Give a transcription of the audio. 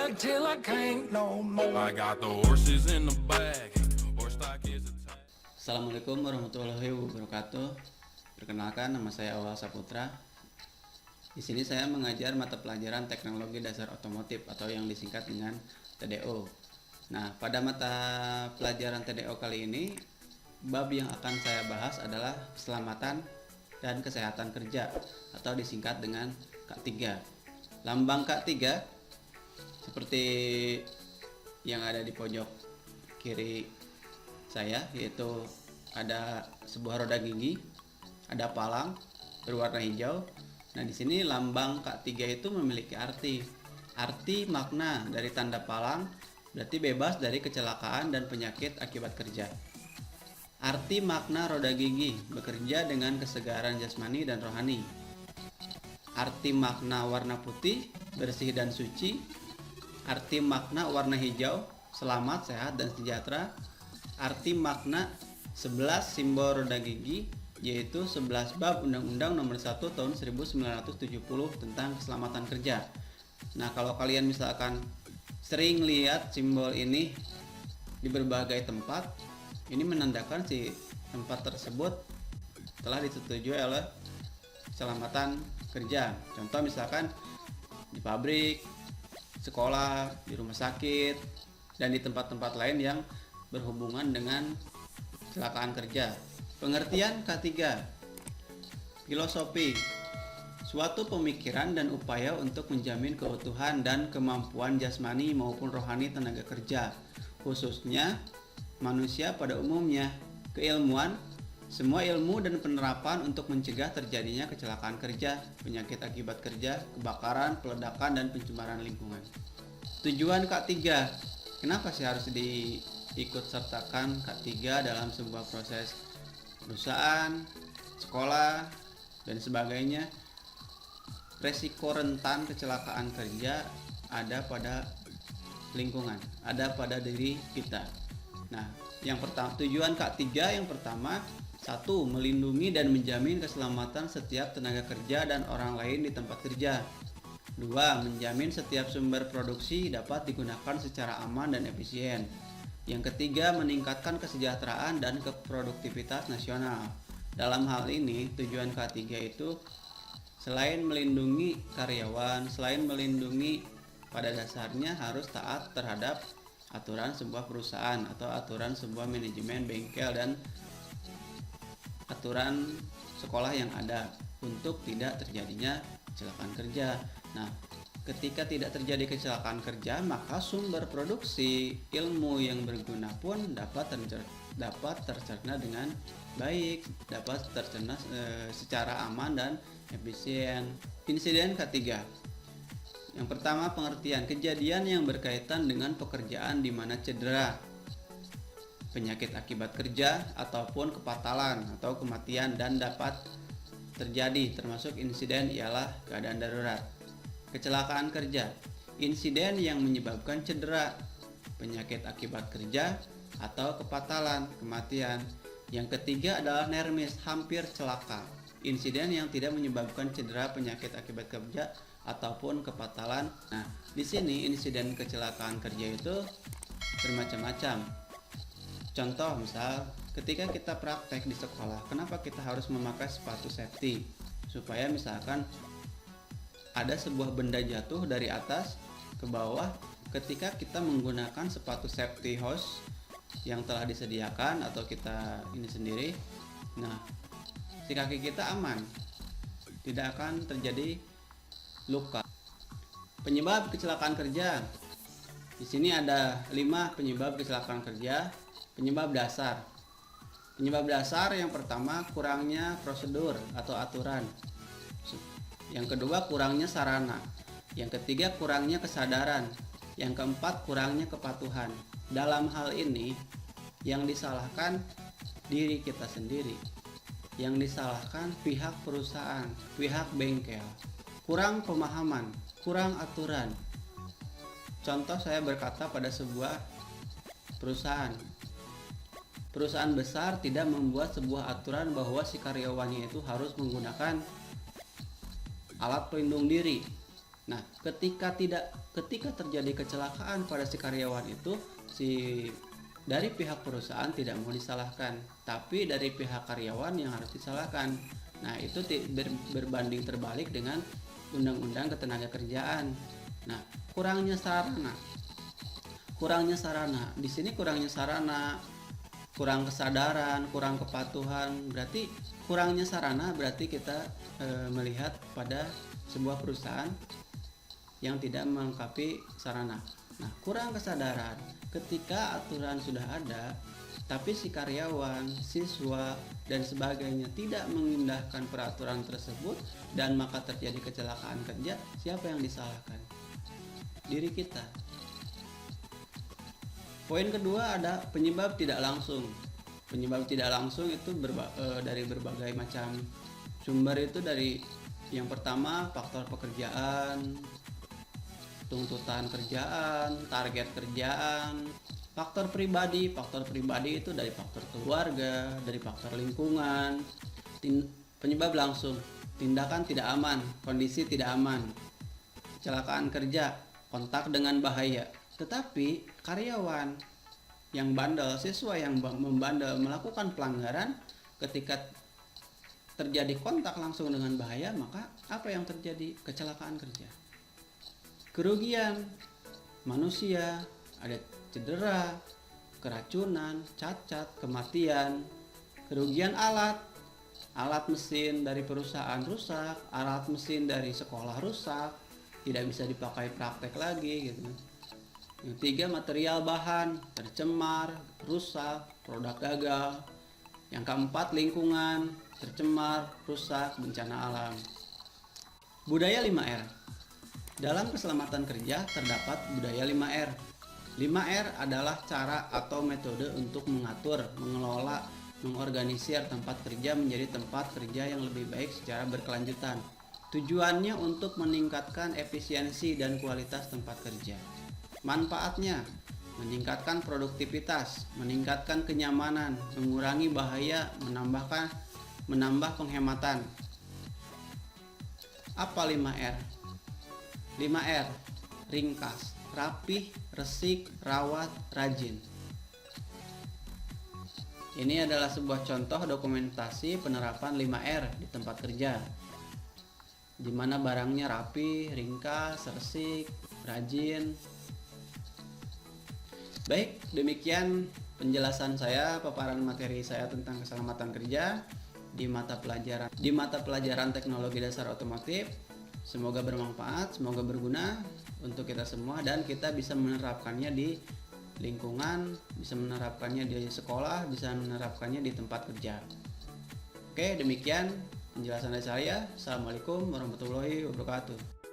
ride till I can't no more. I got the horses in the back. Horse stock is attached. Assalamualaikum warahmatullahi wabarakatuh. Perkenalkan, nama saya Awal Saputra. Di sini saya mengajar mata pelajaran Teknologi Dasar Otomotif atau yang disingkat dengan TDO. Nah, pada mata pelajaran TDO kali ini, bab yang akan saya bahas adalah keselamatan dan kesehatan kerja atau disingkat dengan K3. Lambang K3 seperti yang ada di pojok kiri saya, yaitu ada sebuah roda gigi, ada palang berwarna hijau. Nah, di sini lambang K3 itu memiliki arti makna dari tanda palang berarti bebas dari kecelakaan dan penyakit akibat kerja. Arti makna roda gigi bekerja dengan kesegaran jasmani dan rohani. Arti makna warna putih bersih dan suci. Arti makna warna hijau selamat, sehat dan sejahtera. Arti makna 11 simbol roda gigi yaitu 11 bab Undang-Undang Nomor 1 Tahun 1970 tentang keselamatan kerja. Nah, kalau kalian misalkan sering lihat simbol ini di berbagai tempat, ini menandakan si tempat tersebut telah disetujui oleh keselamatan kerja. Contoh misalkan di pabrik, sekolah, di rumah sakit, dan di tempat-tempat lain yang berhubungan dengan kecelakaan kerja. Pengertian K3. Filosofi. Suatu pemikiran dan upaya untuk menjamin keutuhan dan kemampuan jasmani maupun rohani tenaga kerja, khususnya manusia pada umumnya. Keilmuan. Semua ilmu dan penerapan untuk mencegah terjadinya kecelakaan kerja, penyakit akibat kerja, kebakaran, peledakan, dan pencemaran lingkungan. Tujuan K3. Kenapa sih harus diikut sertakan K3 dalam sebuah proses perusahaan, sekolah, dan sebagainya? Resiko rentan kecelakaan kerja ada pada lingkungan, ada pada diri kita. Nah, yang pertama, tujuan K3 yang pertama, 1. Melindungi dan menjamin keselamatan setiap tenaga kerja dan orang lain di tempat kerja. 2. Menjamin setiap sumber produksi dapat digunakan secara aman dan efisien. Yang ketiga, meningkatkan kesejahteraan dan keproduktivitas nasional. Dalam hal ini, tujuan K3 itu selain melindungi karyawan, selain melindungi, pada dasarnya harus taat terhadap aturan sebuah perusahaan atau aturan sebuah manajemen bengkel dan aturan sekolah yang ada untuk tidak terjadinya kecelakaan kerja. Nah, ketika tidak terjadi kecelakaan kerja, maka sumber produksi ilmu yang berguna pun dapat tercerna dengan baik, dapat tercerna secara aman dan efisien. Insiden K3. Yang pertama, pengertian kejadian yang berkaitan dengan pekerjaan di mana cedera, penyakit akibat kerja, ataupun kepatalan atau kematian dan dapat terjadi, termasuk insiden ialah keadaan darurat. Kecelakaan kerja, insiden yang menyebabkan cedera, penyakit akibat kerja, atau kepatalan, kematian. Yang ketiga adalah nermis, hampir celaka, insiden yang tidak menyebabkan cedera, penyakit akibat kerja, ataupun kepatalan. Nah, di sini insiden kecelakaan kerja itu bermacam-macam. Contoh misal, ketika kita praktek di sekolah, kenapa kita harus memakai sepatu safety? Supaya misalkan ada sebuah benda jatuh dari atas ke bawah, ketika kita menggunakan sepatu safety hose yang telah disediakan atau kita ini sendiri, nah, si kaki kita aman, tidak akan terjadi luka. Penyebab kecelakaan kerja. Di sini ada 5 penyebab kecelakaan kerja. Penyebab dasar. Penyebab dasar yang pertama, kurangnya prosedur atau aturan. Yang kedua, kurangnya sarana. Yang ketiga, kurangnya kesadaran. Yang keempat, kurangnya kepatuhan. Dalam hal ini, yang disalahkan diri kita sendiri. Yang disalahkan pihak perusahaan, pihak bengkel. Kurang pemahaman, kurang aturan. Contoh, saya berkata pada sebuah perusahaan. Perusahaan besar tidak membuat sebuah aturan bahwa si karyawannya itu harus menggunakan alat pelindung diri. Nah, ketika terjadi kecelakaan pada si karyawan itu, dari pihak perusahaan tidak mau disalahkan, tapi dari pihak karyawan yang harus disalahkan. Nah, itu berbanding terbalik dengan Undang-Undang Ketenagakerjaan. Nah, kurangnya sarana. Di sini kurangnya sarana, kurang kesadaran, kurang kepatuhan. Berarti kurangnya sarana berarti kita melihat pada sebuah perusahaan yang tidak melengkapi sarana. Nah, kurang kesadaran ketika aturan sudah ada, tapi si karyawan, siswa, dan sebagainya tidak mengindahkan peraturan tersebut, dan maka terjadi kecelakaan kerja. Siapa yang disalahkan? Diri kita. Poin kedua ada penyebab tidak langsung. Penyebab tidak langsung itu dari berbagai macam sumber. Itu dari yang pertama faktor pekerjaan, tuntutan kerjaan, target kerjaan. Faktor pribadi itu dari faktor keluarga, dari faktor lingkungan. Penyebab langsung, tindakan tidak aman, kondisi tidak aman, kecelakaan kerja, kontak dengan bahaya. Tetapi karyawan yang bandel, siswa yang membandel, melakukan pelanggaran, ketika terjadi kontak langsung dengan bahaya, maka apa yang terjadi? Kecelakaan kerja. Kerugian manusia, ada cedera, keracunan, cacat, kematian. Kerugian alat mesin dari perusahaan rusak, alat mesin dari sekolah rusak, tidak bisa dipakai praktek lagi gitu. Yang ketiga, material bahan tercemar, rusak, produk gagal. Yang keempat, lingkungan tercemar, rusak, bencana alam. Budaya 5R. Dalam keselamatan kerja terdapat budaya 5R. 5R adalah cara atau metode untuk mengatur, mengelola, mengorganisir tempat kerja menjadi tempat kerja yang lebih baik secara berkelanjutan. Tujuannya untuk meningkatkan efisiensi dan kualitas tempat kerja. Manfaatnya, meningkatkan produktivitas, meningkatkan kenyamanan, mengurangi bahaya, menambah penghematan. Apa 5R? 5R, ringkas, rapih, resik, rawat, rajin. Ini adalah sebuah contoh dokumentasi penerapan 5R di tempat kerja, di mana barangnya rapi, ringkas, resik, rajin. Baik, demikian penjelasan saya, paparan materi saya tentang keselamatan kerja di mata pelajaran teknologi dasar otomotif. Semoga bermanfaat, semoga berguna untuk kita semua, dan kita bisa menerapkannya di lingkungan, bisa menerapkannya di sekolah, bisa menerapkannya di tempat kerja. Oke, demikian penjelasan dari saya. Assalamualaikum warahmatullahi wabarakatuh.